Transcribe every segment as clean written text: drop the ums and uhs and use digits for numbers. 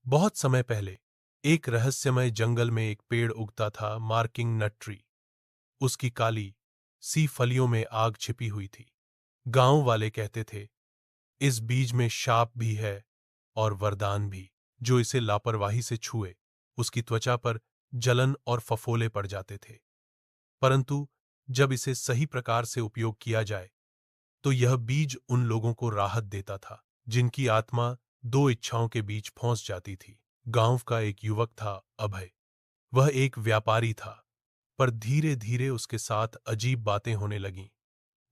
बहुत समय पहले एक रहस्यमय जंगल में एक पेड़ उगता था, मार्किंग नट ट्री। उसकी काली सी फलियों में आग छिपी हुई थी। गांव वाले कहते थे, इस बीज में शाप भी है और वरदान भी। जो इसे लापरवाही से छुए उसकी त्वचा पर जलन और फफोले पड़ जाते थे। परंतु जब इसे सही प्रकार से उपयोग किया जाए तो यह बीज उन लोगों को राहत देता था जिनकी आत्मा दो इच्छाओं के बीच फंस जाती थी। गांव का एक युवक था, अभय। वह एक व्यापारी था, पर धीरे धीरे उसके साथ अजीब बातें होने लगीं।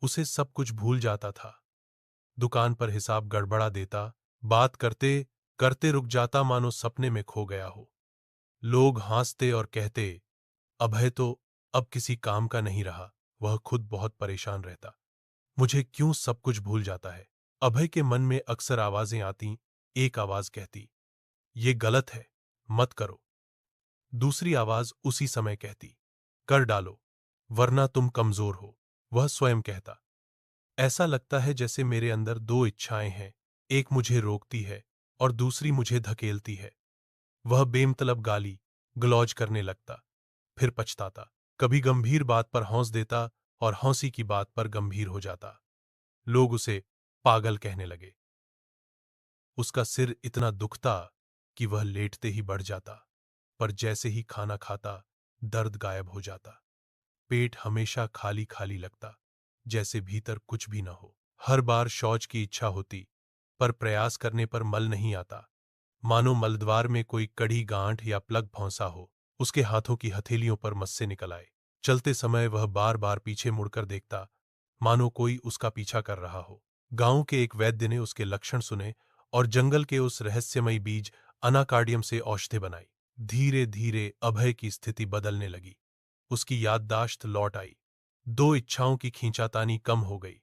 उसे सब कुछ भूल जाता था। दुकान पर हिसाब गड़बड़ा देता, बात करते करते रुक जाता मानो सपने में खो गया हो। लोग हंसते और कहते, अभय तो अब किसी काम का नहीं रहा। वह खुद बहुत परेशान रहता। मुझे क्यों सब कुछ भूल जाता है? अभय के मन में अक्सर आवाजें आती। एक आवाज कहती, ये गलत है, मत करो। दूसरी आवाज उसी समय कहती, कर डालो, वरना तुम कमजोर हो। वह स्वयं कहता, ऐसा लगता है जैसे मेरे अंदर दो इच्छाएं हैं, एक मुझे रोकती है और दूसरी मुझे धकेलती है। वह बेमतलब गाली गलौज करने लगता, फिर पछताता। कभी गंभीर बात पर हौंस देता और हौंसी की बात पर गंभीर हो जाता। लोग उसे पागल कहने लगे। उसका सिर इतना दुखता कि वह लेटते ही बढ़ जाता, पर जैसे ही खाना खाता दर्द गायब हो जाता। पेट हमेशा खाली खाली लगता, जैसे भीतर कुछ भी न हो। हर बार शौच की इच्छा होती, पर प्रयास करने पर मल नहीं आता। मानो मलद्वार में कोई कड़ी गांठ या प्लग फंसा हो। उसके हाथों की हथेलियों पर मस्से निकल आए। चलते समय वह बार बार पीछे मुड़कर देखता, मानो कोई उसका पीछा कर रहा हो। गांव के एक वैद्य ने उसके लक्षण सुने और जंगल के उस रहस्यमयी बीज अनाकार्डियम से औषधि बनाई। धीरे धीरे अभय की स्थिति बदलने लगी। उसकी याददाश्त लौट आई। दो इच्छाओं की खींचातानी कम हो गई।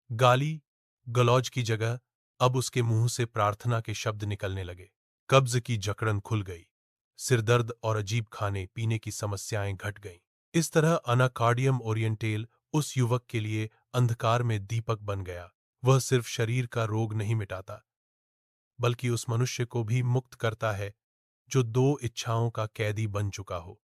गाली गलौज की जगह अब उसके मुंह से प्रार्थना के शब्द निकलने लगे। कब्ज की जकड़न खुल गई। सिरदर्द और अजीब खाने पीने की समस्याएं घट गईं। इस तरह अनाकार्डियम ओरिएंटेल उस युवक के लिए अंधकार में दीपक बन गया। वह सिर्फ शरीर का रोग नहीं मिटाता, बल्कि उस मनुष्य को भी मुक्त करता है जो दो इच्छाओं का कैदी बन चुका हो।